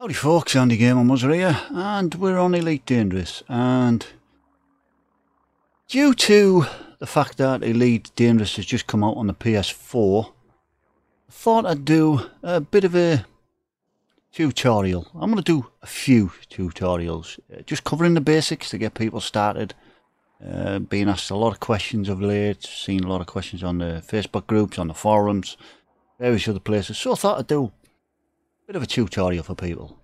Howdy folks, Andy Gamer Muzzer here, and we're on Elite Dangerous, and due to the fact that Elite Dangerous has just come out on the PS4, I thought I'd do a bit of a tutorial. I'm going to do a few tutorials, just covering the basics to get people started. Being asked a lot of questions of late, seen a lot of questions on the Facebook groups, on the forums, various other places, so I thought I'd do bit of a tutorial for people.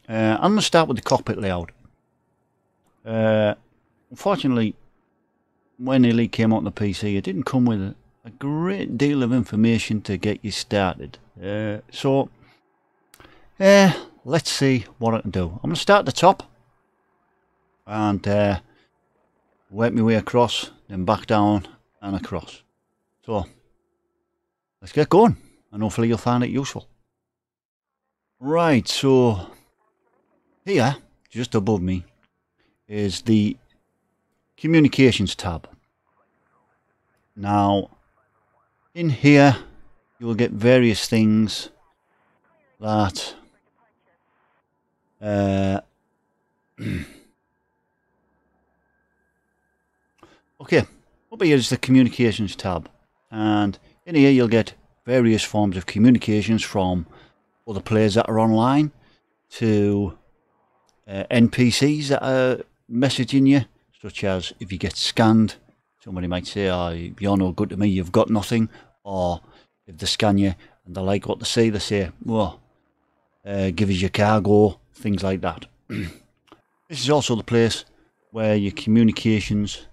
I'm going to start with the cockpit layout. Unfortunately, when Elite came out on the PC, it didn't come with a great deal of information to get you started. So let's see what I can do. I'm going to start at the top and work my way across, then back down and across. So let's get going, and hopefully you'll find it useful. Right, so here, just above me, is the Communications tab. Now, in here, you will get various things that okay, up here is the Communications tab, and in here you'll get various forms of communications from other players that are online to NPCs that are messaging you, such as if you get scanned, somebody might say, oh, you're no good to me, you've got nothing. Or if they scan you and they like what they see, they say, well, give us your cargo, things like that. This is also the place where your communications,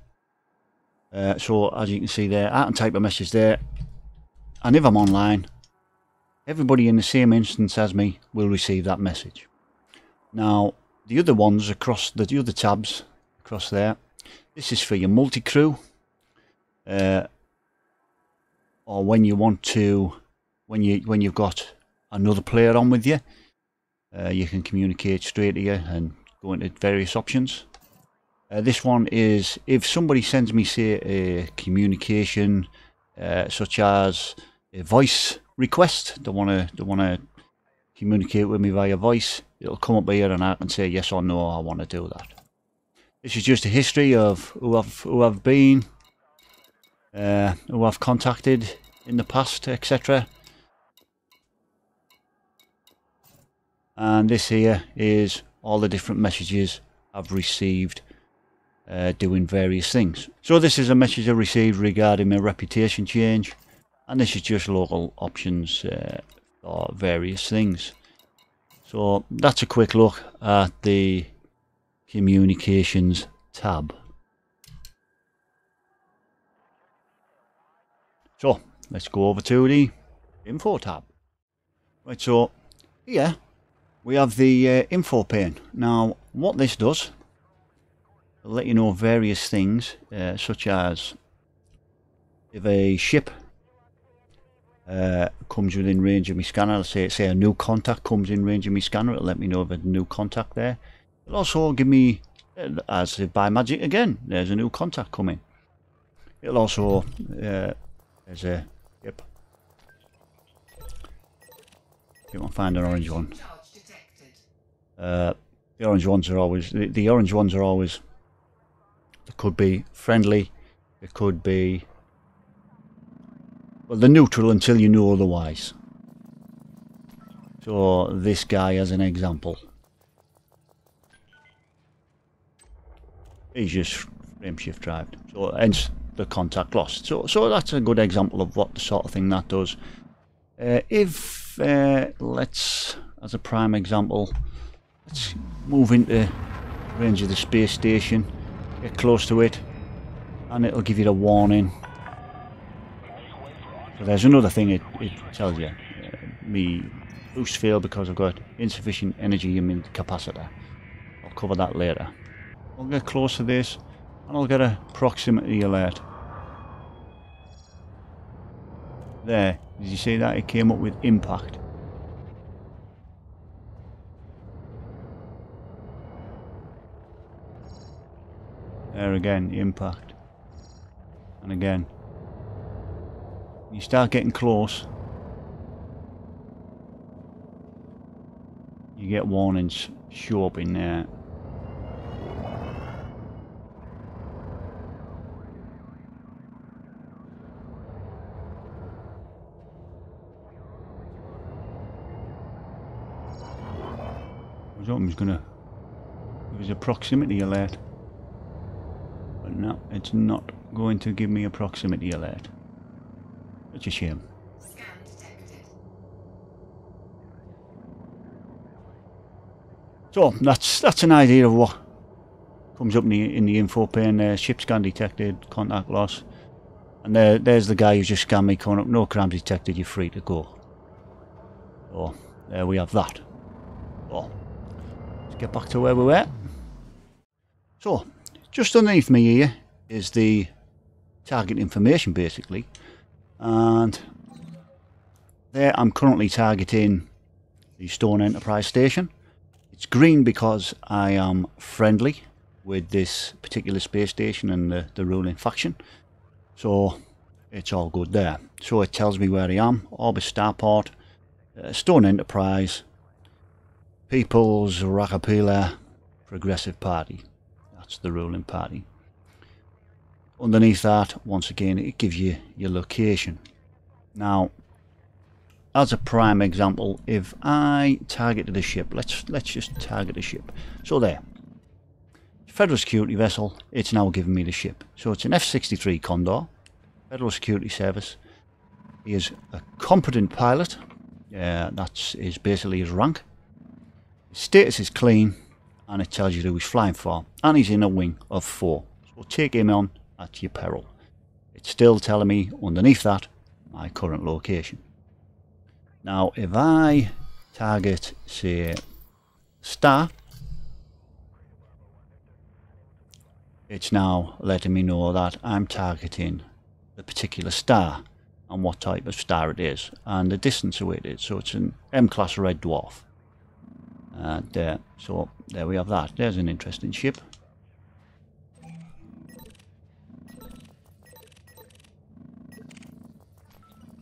so as you can see there, I can type a message there, and if I'm online, everybody in the same instance as me will receive that message. Now, the other ones across the other tabs across there, this is for your multi-crew, or when you want to, when you've got another player on with you, you can communicate straight to you and go into various options. This one is if somebody sends me, say, a communication such as a voice request, they want to communicate with me via voice, it'll come up here and I can say yes or no, I want to do that. This is just a history of who I've been, who I've contacted in the past, etc. And this here is all the different messages I've received doing various things. So this is a message I received regarding my reputation change, and this is just local options for various things. So that's a quick look at the Communications tab. So let's go over to the Info tab. Right, so here we have the Info pane. Now what this does, it'll let you know various things, such as if a ship comes within range of my scanner. Say a new contact comes in range of my scanner, it'll let me know of a new contact there. It'll also give me, as if by magic again, there's a new contact coming. It'll also, there's a, yep, you won't find an orange one. The orange ones are always, the orange ones are always, it could be friendly, it could be, well, they're neutral until you know otherwise. So this guy as an example, he's just frame shift drive, so hence the contact lost. So that's a good example of what the sort of thing that does. If let's, as a prime example, let's move into range of the space station, get close to it, and it'll give you the warning. So there's another thing it tells you. Me boost failed because I've got insufficient energy in my capacitor. I'll cover that later. I'll get close to this and I'll get a proximity alert. There, did you see that? It came up with impact. There again, impact. And again. You start getting close, you you get warnings show up in there. I was hoping it was going to give us a proximity alert, but no, it's not going to give me a proximity alert. Such a shame. So that's an idea of what comes up in the info pane. Ship scan detected, contact loss, and there's the guy who just scanned me coming up. No crimes detected. You're free to go. So there we have that. So let's get back to where we were. So just underneath me here is the target information basically, and there I'm currently targeting the Stone Enterprise station. It's green because I am friendly with this particular space station and the ruling faction, so it's all good there. So it tells me where I am: Orbis Starport, Stone Enterprise, People's Rakapila Progressive Party. That's the ruling party. Underneath that, once again, it gives you your location. Now, as a prime example, if I targeted a ship, let's just target a ship. So there, Federal Security Vessel, it's now giving me the ship. So it's an F-63 Condor, Federal Security Service. He is a competent pilot. That is basically his rank. His status is clean, and it tells you who he's flying for. And he's in a wing of 4. So take him on at your peril. It's still telling me underneath that my current location. Now if I target, say, Star, it's now letting me know that I'm targeting the particular star and what type of star it is and the distance away it is. So it's an M-class red dwarf. And so there we have that. There's an interesting ship.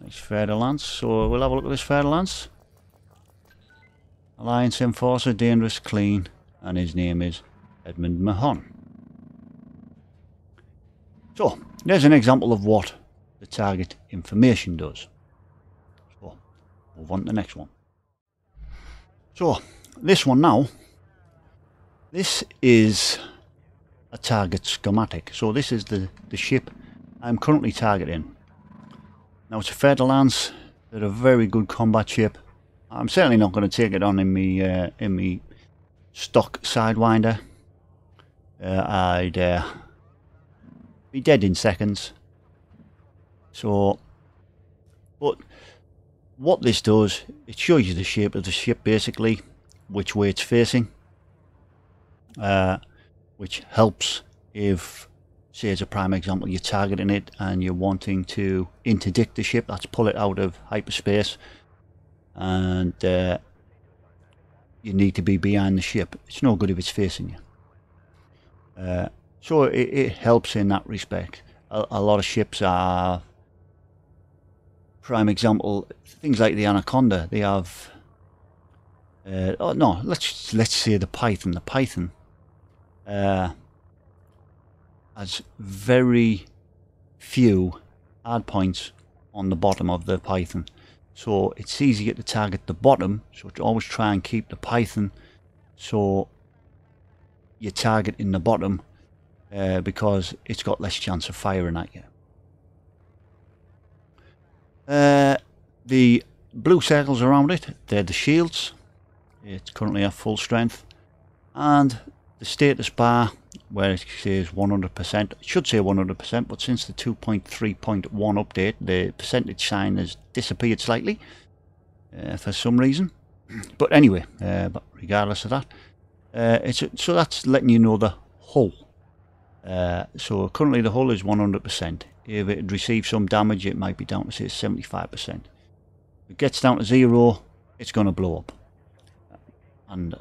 Nice Fairlance. So we'll have a look at this Fairlance. Alliance Enforcer, dangerous, clean, and his name is Edmund Mahon. So there's an example of what the target information does. So move on to the next one. So this one now, this is a target schematic. So this is the ship I'm currently targeting. Now it's a Fairlance. They're a very good combat ship. I'm certainly not going to take it on in me stock Sidewinder. I'd be dead in seconds. So, but what this does, it shows you the shape of the ship basically, which way it's facing, which helps if, say as a prime example, you're targeting it and you're wanting to interdict the ship, that's pull it out of hyperspace, and you need to be behind the ship. It's no good if it's facing you. So it helps in that respect. A lot of ships are, prime example, things like the Anaconda, they have oh no, let's say the Python. The Python has very few hard points on the bottom of the Python, so it's easier to target the bottom. So to always try and keep the Python so you target in the bottom, because it's got less chance of firing at you. The blue circles around it, they're the shields. It's currently at full strength, and the status bar where it says 100%, it should say 100%, but since the 2.3.1 update, the percentage sign has disappeared slightly for some reason. But anyway, but regardless of that, so that's letting you know the hull. So currently the hull is 100%. If it receives some damage, it might be down to say 75%. If it gets down to 0, it's going to blow up. And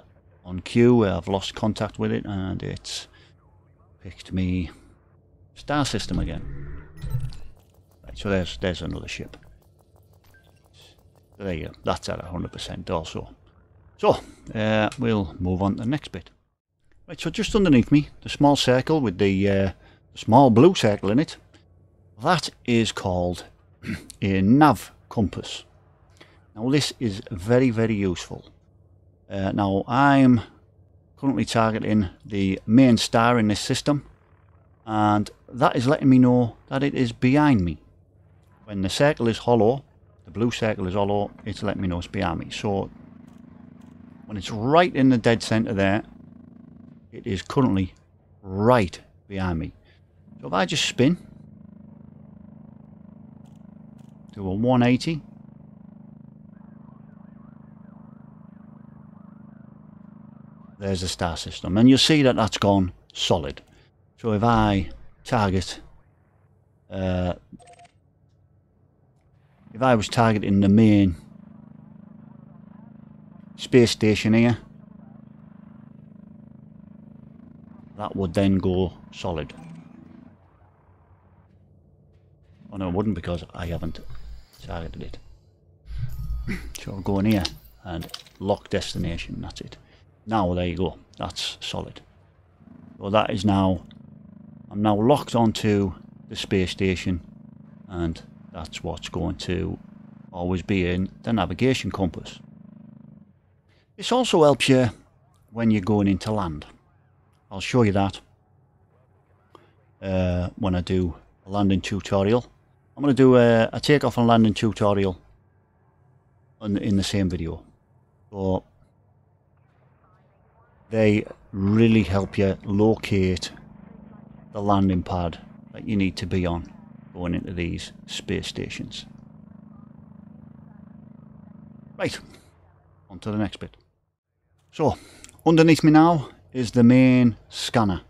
on cue, I've lost contact with it, and it's picked me star system again. Right, so there's another ship. So there you go. That's at 100% also. So we'll move on to the next bit. Right, so just underneath me, the small circle with the small blue circle in it, that is called a nav compass. Now this is very, very useful. Now I'm currently targeting the main star in this system, and that is letting me know that it is behind me. When the circle is hollow, the blue circle is hollow, it's letting me know it's behind me. So when it's right in the dead center there, it is currently right behind me. So if I just spin to a 180, there's the star system, and you'll see that that's gone solid. So if I target, if I was targeting the main space station here, that would then go solid. Oh no, it wouldn't, because I haven't targeted it. So I'll go in here and lock destination, that's it. Now there you go, that's solid. So that is now, I'm now locked onto the space station, and that's what's going to always be in the navigation compass. This also helps you when you're going into land. I'll show you that when I do a landing tutorial. I'm going to do a takeoff and landing tutorial in the same video. So they really help you locate the landing pad that you need to be on going into these space stations. Right, on to the next bit. So underneath me now is the main scanner.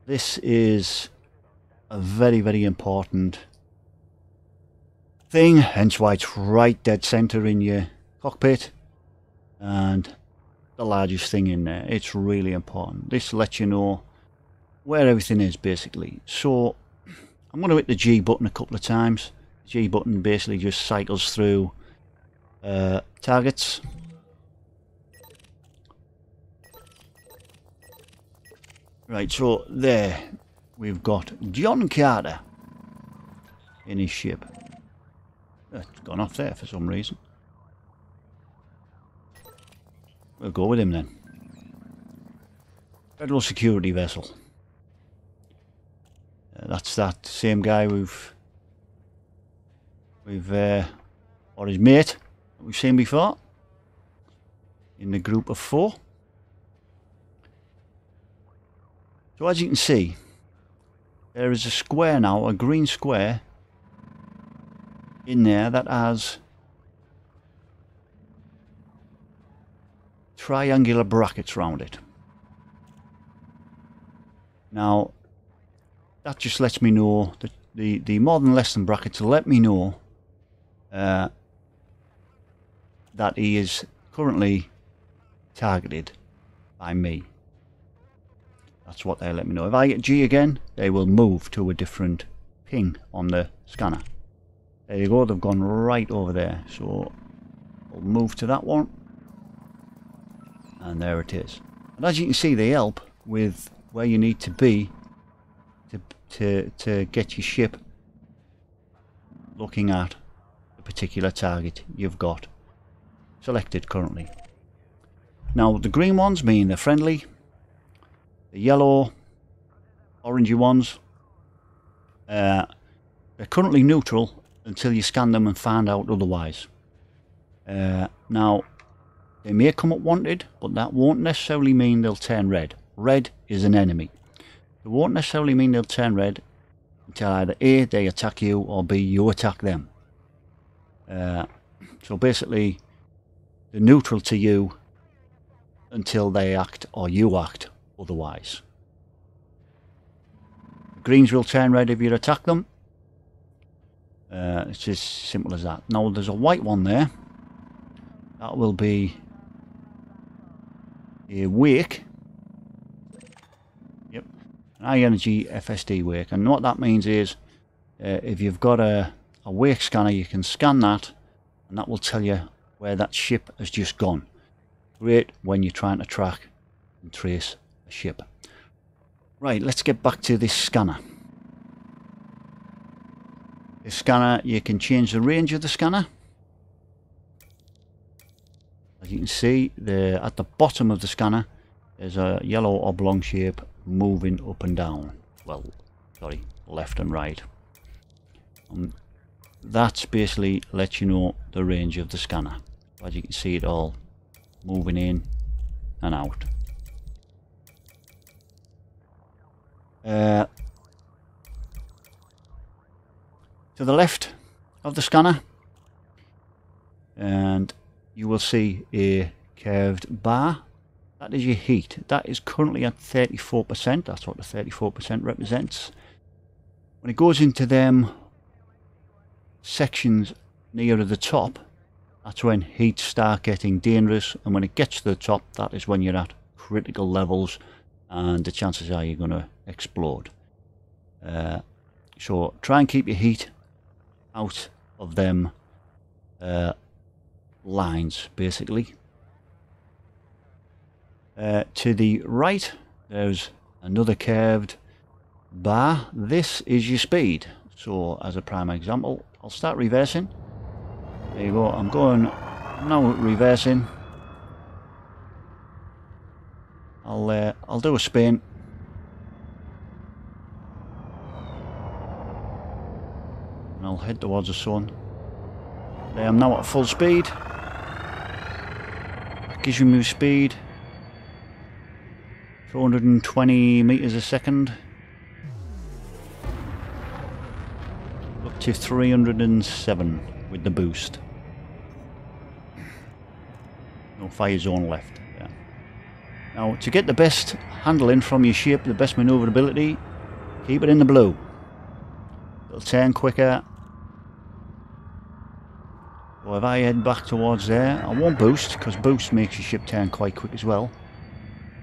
This is a very, very important thing, hence why it's right dead center in your cockpit and the largest thing in there. It's really important. This lets you know where everything is, basically. So I'm going to hit the G button a couple of times. The G button basically just cycles through targets. Right, so there we've got John Carter in his ship. It's gone off there for some reason. We'll go with him then. Federal security vessel. That's that same guy we've or his mate that we've seen before in the group of 4. So as you can see, there is a square now, a green square in there that has triangular brackets around it. Now that just lets me know that the more than less than brackets let me know that he is currently targeted by me. That's what they let me know. If I get G again, they will move to a different ping on the scanner. There you go, they've gone right over there. So we'll move to that one. And there it is. And as you can see, they help with where you need to be to get your ship looking at the particular target you've got selected currently. Now the green ones mean they're friendly. The yellow, orangey ones, they're currently neutral until you scan them and find out otherwise. Now, they may come up wanted, but that won't necessarily mean they'll turn red. Red is an enemy. It won't necessarily mean they'll turn red until either A, they attack you, or B, you attack them. So basically, they're neutral to you until they act or you act otherwise. Greens will turn red if you attack them. It's as simple as that. Now there's a white one there. That will be a wake. Yep, an high energy FSD wake. And what that means is if you've got a wake scanner, you can scan that and that will tell you where that ship has just gone. Great when you're trying to track and trace a ship. Right, let's get back to this scanner. This scanner, you can change the range of the scanner. As you can see, at the bottom of the scanner, there's a yellow oblong shape moving up and down. Well, sorry, left and right. That's basically lets you know the range of the scanner. As you can see, it all moving in and out. To the left of the scanner, and you will see a curved bar. That is your heat. That is currently at 34%. That's what the 34% represents. When it goes into them sections nearer the top, that's when heats start getting dangerous, and when it gets to the top, that is when you're at critical levels and the chances are you're going to explode. So try and keep your heat out of them lines, basically. To the right, there's another curved bar. This is your speed. So as a prime example, I'll start reversing. There you go. I'm now reversing. I'll do a spin. And I'll head towards the sun. I am now at full speed. That gives me speed. 420 meters a second. Up to 307 with the boost. No fire zone left. Yeah. Now, to get the best handling from your ship, the best maneuverability, keep it in the blue. It'll turn quicker. So if I head back towards there, I won't boost, because boost makes your ship turn quite quick as well.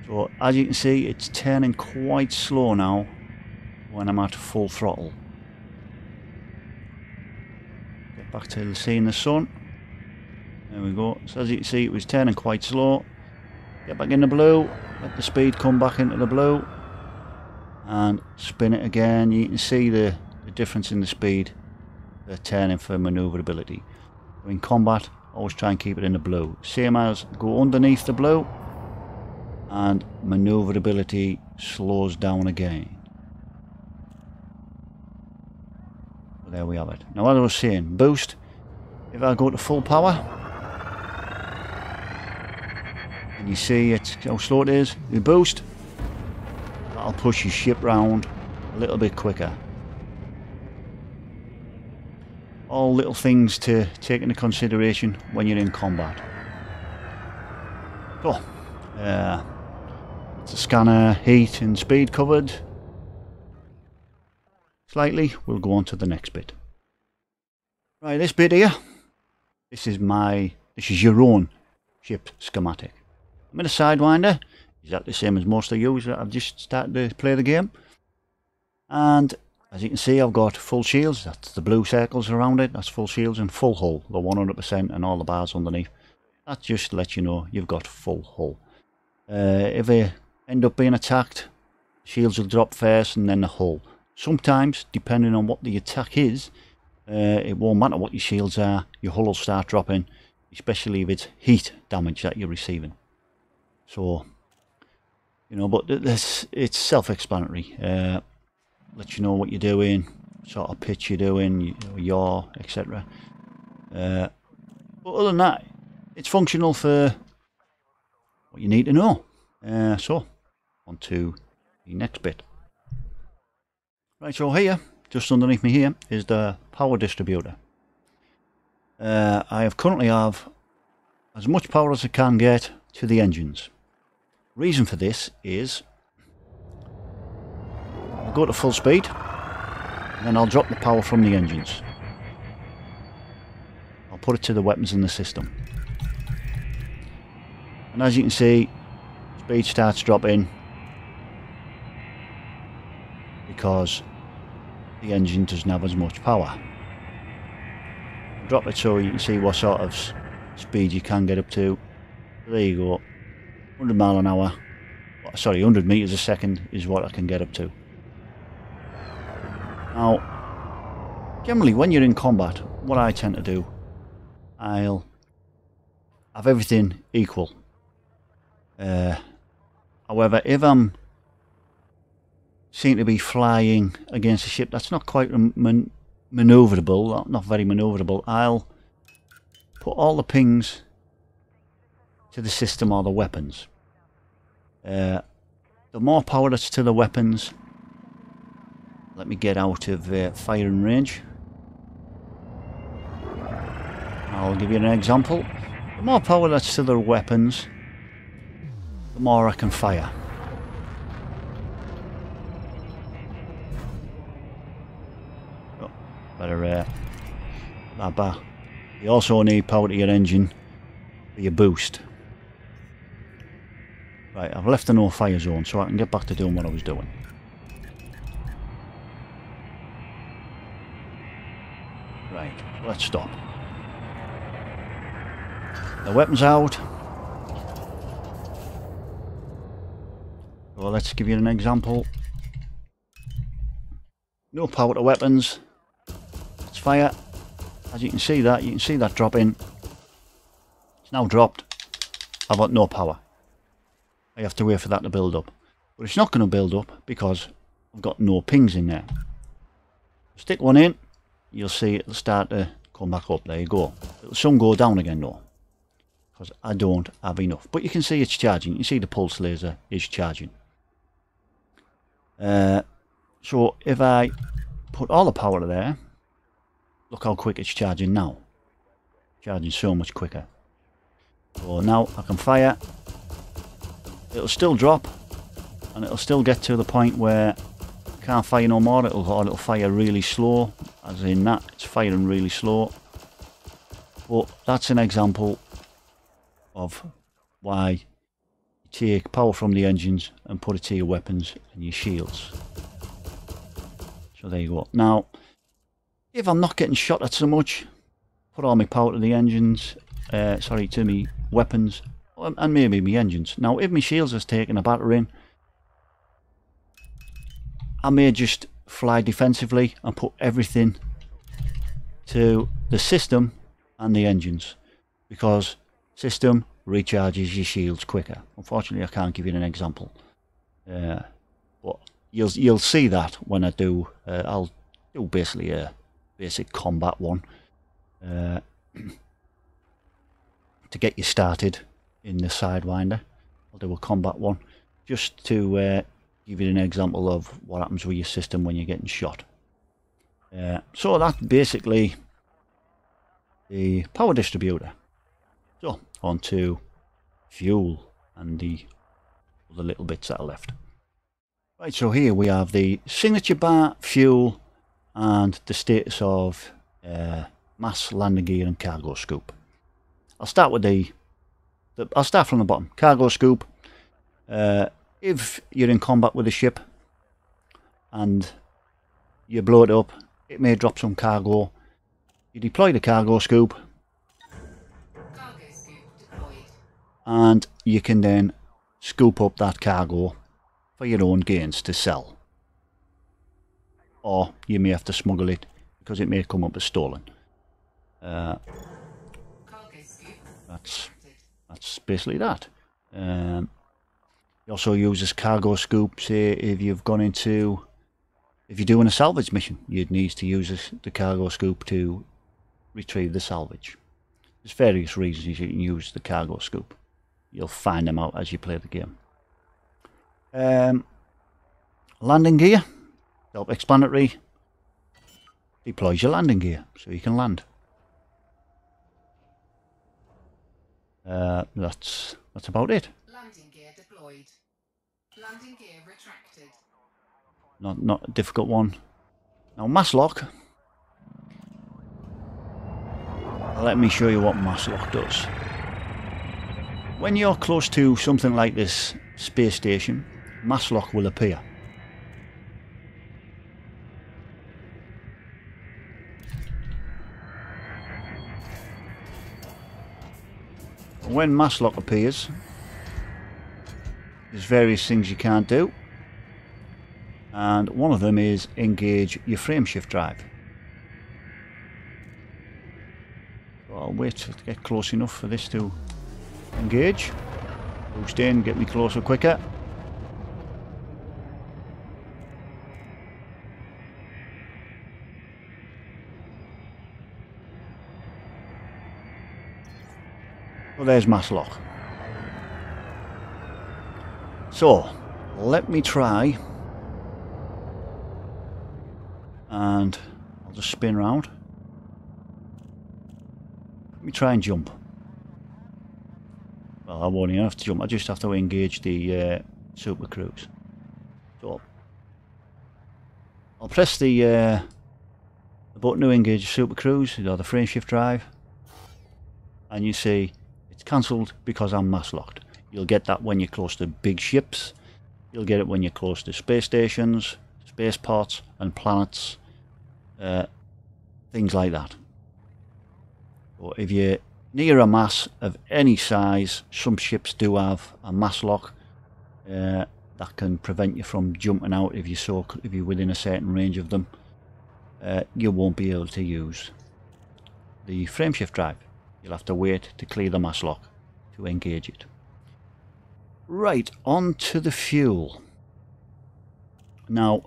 So as you can see, it's turning quite slow now when I'm at full throttle. Get back to seeing the sun. There we go. So as you can see, it was turning quite slow. Get back in the blue, let the speed come back into the blue, and spin it again. You can see the difference in the speed. They're turning for maneuverability. In combat, always try and keep it in the blue. Same as go underneath the blue, and maneuverability slows down again. Well, there we have it. Now, as I was saying, boost. If I go to full power, and you see how slow it is, you boost, that'll push your ship round a little bit quicker. All little things to take into consideration when you're in combat. So, it's a scanner, heat and speed covered. Slightly, we'll go on to the next bit. Right, this bit here, this is your own ship schematic. I'm in a Sidewinder, exactly the same as most of you that I've just started to play the game. And as you can see, I've got full shields. That's the blue circles around it. That's full shields, and full hull, the 100%, and all the bars underneath. That just lets you know you've got full hull. If they end up being attacked, shields will drop first and then the hull. Sometimes, depending on what the attack is, it won't matter what your shields are, your hull will start dropping, especially if it's heat damage that you're receiving. So, you know, but it's self-explanatory. Let you know what you're doing, sort of pitch you're doing, yaw, etc. But other than that, it's functional for what you need to know. So, on to the next bit. Right, so here, just underneath me here, is the power distributor. I currently have as much power as I can get to the engines. Reason for this is I'll go to full speed, and then I'll drop the power from the engines. I'll put it to the weapons in the system. And as you can see, speed starts dropping because the engine doesn't have as much power. Drop it so you can see what sort of speed you can get up to. So there you go. 100 mile an hour. Sorry, 100 meters a second is what I can get up to. Now, generally when you're in combat, what I tend to do, I'll have everything equal. However, if I'm seem to be flying against a ship that's not quite maneuverable, not very maneuverable, I'll put all the pings to the system or the weapons. The more power that's to the weapons, let me get out of firing range. I'll give you an example. The more power that's to the weapons, the more I can fire. Oh, better that back. You also need power to your engine for your boost. Right, I've left the no fire zone so I can get back to doing what I was doing. Right, let's stop. The weapon's out. Well, let's give you an example. No power to weapons. Let's fire. As you can see that dropping. It's now dropped. I've got no power. I have to wait for that to build up. But it's not going to build up because I've got no pings in there. Stick one in, you'll see it'll start to come back up. There you go. It'll soon go down again though, because I don't have enough. But you can see it's charging. You can see the pulse laser is charging. So if I put all the power there, look how quick it's charging now. Charging so much quicker. So now I can fire. It'll still drop, and it'll still get to the point where I can't fire no more. It'll fire really slow, as in that it's firing really slow. But that's an example of why you take power from the engines and put it to your weapons and your shields. So there you go. Now, if I'm not getting shot at so much, put all my power to the engines, sorry, to me weapons, and maybe my engines. Now, if my shields is taking a battering, I may just fly defensively and put everything to the system and the engines, because system recharges your shields quicker. Unfortunately, I can't give you an example, but you'll see that when I do. I'll do basically a basic combat one to get you started in the Sidewinder. I'll do a combat one just to give you an example of what happens with your system when you're getting shot. So that's basically the power distributor. So on to fuel and the other little bits that are left. Right, so here we have the signature bar, fuel, and the status of mass, landing gear and cargo scoop. I'll start with I'll start from the bottom. Cargo scoop. If you're in combat with a ship and you blow it up, it may drop some cargo. You deploy the cargo scoop, and you can then scoop up that cargo for your own gains to sell. Or you may have to smuggle it because it may come up as stolen. That's basically that. You also use this cargo scoop, say if you're doing a salvage mission, you'd need to use the cargo scoop to retrieve the salvage. There's various reasons you can use the cargo scoop. You'll find them out as you play the game. Landing gear, self-explanatory. Deploys your landing gear so you can land. That's about it. Landing gear deployed. Landing gear retracted. Not a difficult one. Now mass lock. Let me show you what mass lock does. When you're close to something like this space station, mass lock will appear. When mass lock appears, there's various things you can't do, and one of them is engage your frameshift drive. So I'll wait to get close enough for this to engage. Boost in, get me closer quicker. Well, there's mass lock. So, let me try, and I'll just spin around. Let me try and jump. Well, I won't even have to jump, I just have to engage the Supercruise. So, I'll press the button to engage the Supercruise, or the frameshift drive, and you see it's cancelled because I'm mass locked. You'll get that when you're close to big ships. You'll get it when you're close to space stations, spaceports and planets, things like that. But if you're near a mass of any size, some ships do have a mass lock that can prevent you from jumping out if you're within a certain range of them. You won't be able to use the frameshift drive. You'll have to wait to clear the mass lock to engage it. Right, on to the fuel. Now,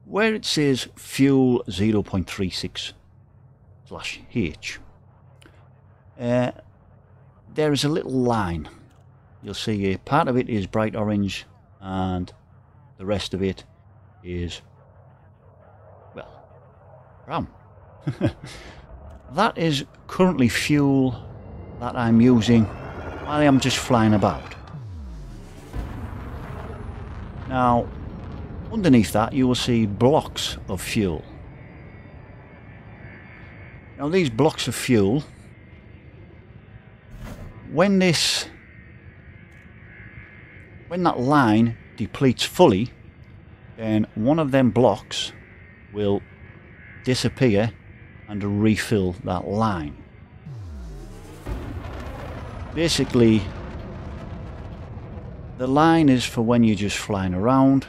where it says fuel 0.36/H, there is a little line. You'll see a part of it is bright orange and the rest of it is, well, brown. That is currently fuel that I'm using while I'm just flying about. Now, underneath that you will see blocks of fuel. Now these blocks of fuel, when that line depletes fully, then one of them blocks will disappear and refill that line. Basically, the line is for when you're just flying around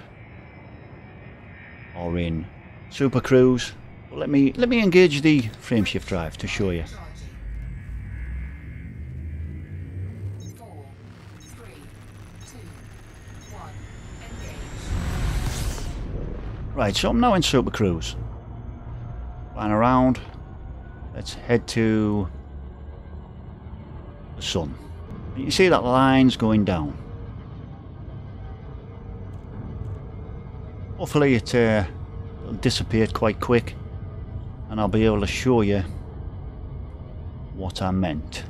or in Supercruise. Let me engage the frameshift drive to show you. 4, 3, 2, 1, engage. Right, so I'm now in Supercruise. Flying around. Let's head to the sun. You can see that line's going down. Hopefully it'll disappear quite quick and I'll be able to show you what I meant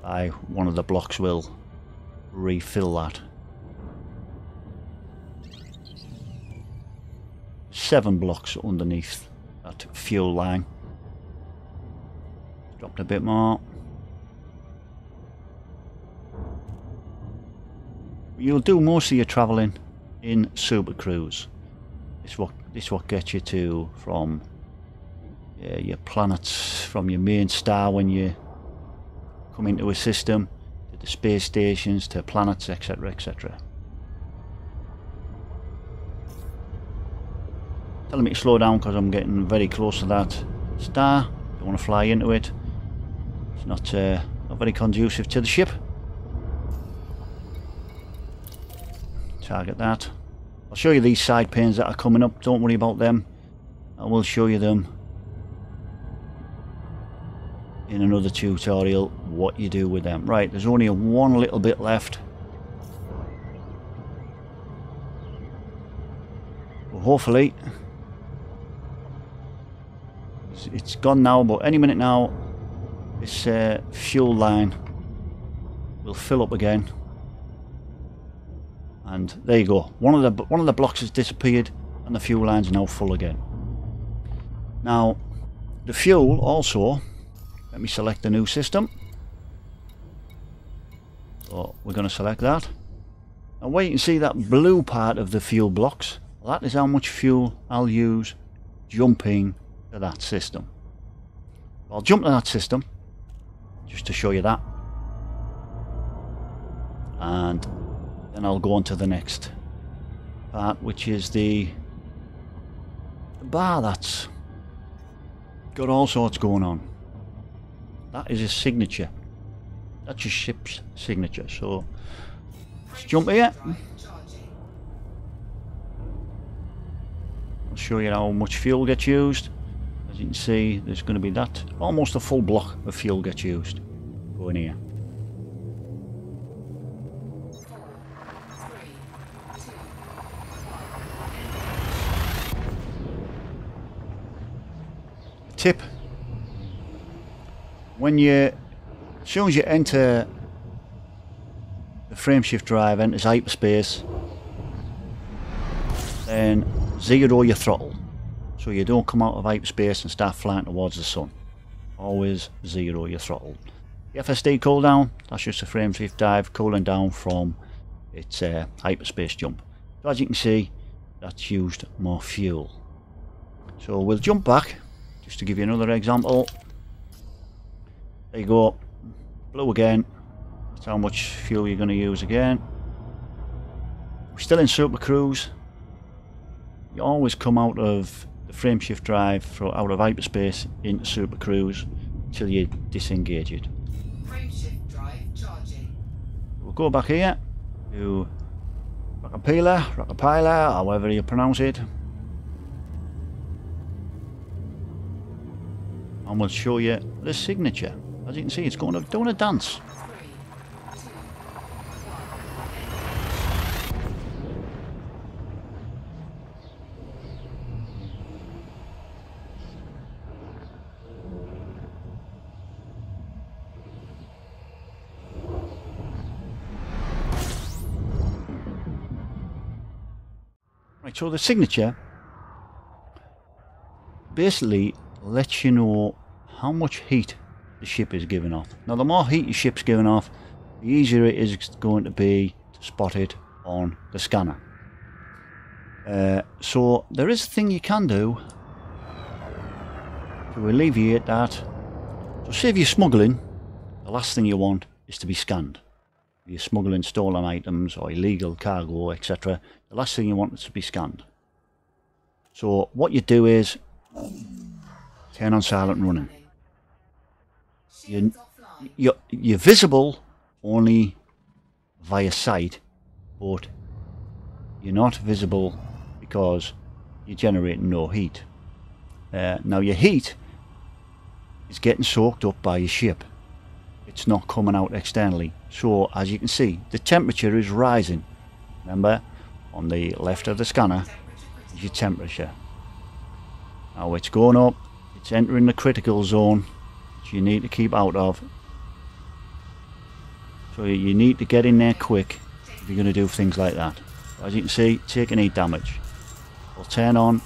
by one of the blocks will refill that. 7 blocks underneath that fuel line. Dropped a bit more. You'll do most of your travelling in Supercruise. This what gets you to from your planets, from your main star when you come into a system, to the space stations, to planets, etc, etc. Telling me to slow down because I'm getting very close to that star. Don't want to fly into it. It's not very conducive to the ship. Target that. I'll show you these side panes that are coming up. Don't worry about them. I will show you them in another tutorial what you do with them. Right, there's only one little bit left. Well, hopefully it's gone now, but any minute now this fuel line will fill up again, and there you go. One of the blocks has disappeared and the fuel line's now full again. Now the fuel also, let me select the new system. So we're going to select that, and where you can see that blue part of the fuel blocks, that is how much fuel I'll use jumping to that system. I'll jump to that system just to show you that, and then I'll go on to the next part, which is the bar that's got all sorts going on. That is a signature. That's your ship's signature. So let's jump here. I'll show you how much fuel gets used. As you can see, there's going to be that almost a full block of fuel gets used going here. 4, 3, 2, Tip: when you, as soon as you enter the frameshift drive, enters hyperspace, then zero your throttle, so you don't come out of hyperspace and start flying towards the sun. Always zero your throttle. The FSD cooldown, that's just a frameshift drive cooling down from its hyperspace jump. So as you can see, that's used more fuel. So we'll jump back just to give you another example. There you go, blue again. That's how much fuel you're going to use again. We're still in Supercruise. You always come out of the frameshift drive out of hyperspace into Supercruise until you disengage it. frameshift drive charging. We'll go back here to Rockapila, however you pronounce it. And we'll show you the signature. As you can see, it's doing a dance. 3, 2, 1. Right, so the signature basically lets you know how much heat the ship is giving off. Now, the more heat your ship's giving off, the easier it is going to be to spot it on the scanner. So there is a thing you can do to alleviate that. So say if you're smuggling, the last thing you want is to be scanned. If you're smuggling stolen items or illegal cargo, etc., the last thing you want is to be scanned. So what you do is turn on silent running. Shields offline. You're visible only via sight, but you're not visible because you're generating no heat. Now your heat is getting soaked up by your ship. It's not coming out externally. So as you can see, the temperature is rising. Remember, on the left of the scanner is your temperature. Now it's going up, it's entering the critical zone, which you need to keep out of. So you need to get in there quick if you're going to do things like that. As you can see, taking heat damage. We'll turn on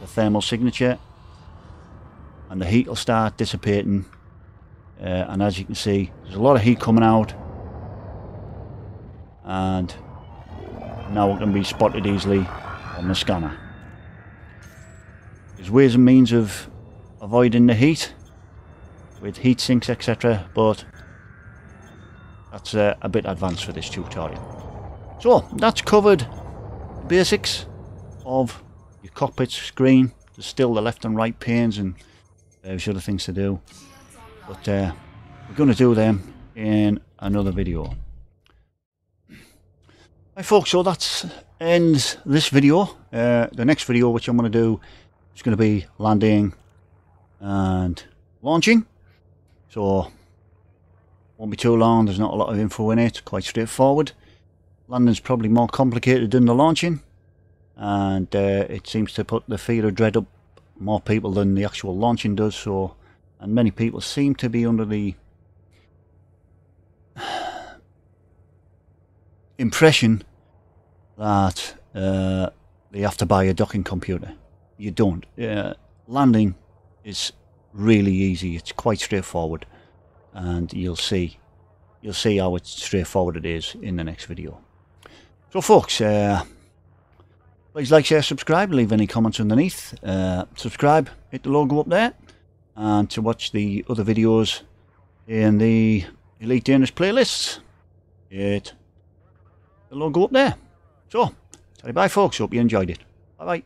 the thermal signature and the heat will start dissipating. And as you can see, there's a lot of heat coming out, and now it can be spotted easily on the scanner. There's ways and means of avoiding the heat with heat sinks, etc., but that's a bit advanced for this tutorial. So that's covered the basics of your cockpit screen. There's still the left and right panes and various other things to do, but we're going to do them in another video. Right folks, so that ends this video. The next video which I'm going to do is going to be landing and launching, so won't be too long. There's not a lot of info in it, quite straightforward. Landing's probably more complicated than the launching, and it seems to put the fear of dread up more people than the actual launching does. So, and many people seem to be under the impression that they have to buy a docking computer. You don't. Landing is really easy. It's quite straightforward, and you'll see how straightforward it is in the next video. So folks, please like, share, subscribe, leave any comments underneath. Subscribe, hit the logo up there, and to watch the other videos in the Elite Dangerous playlists, the logo up there. So, bye folks, hope you enjoyed it. Bye bye.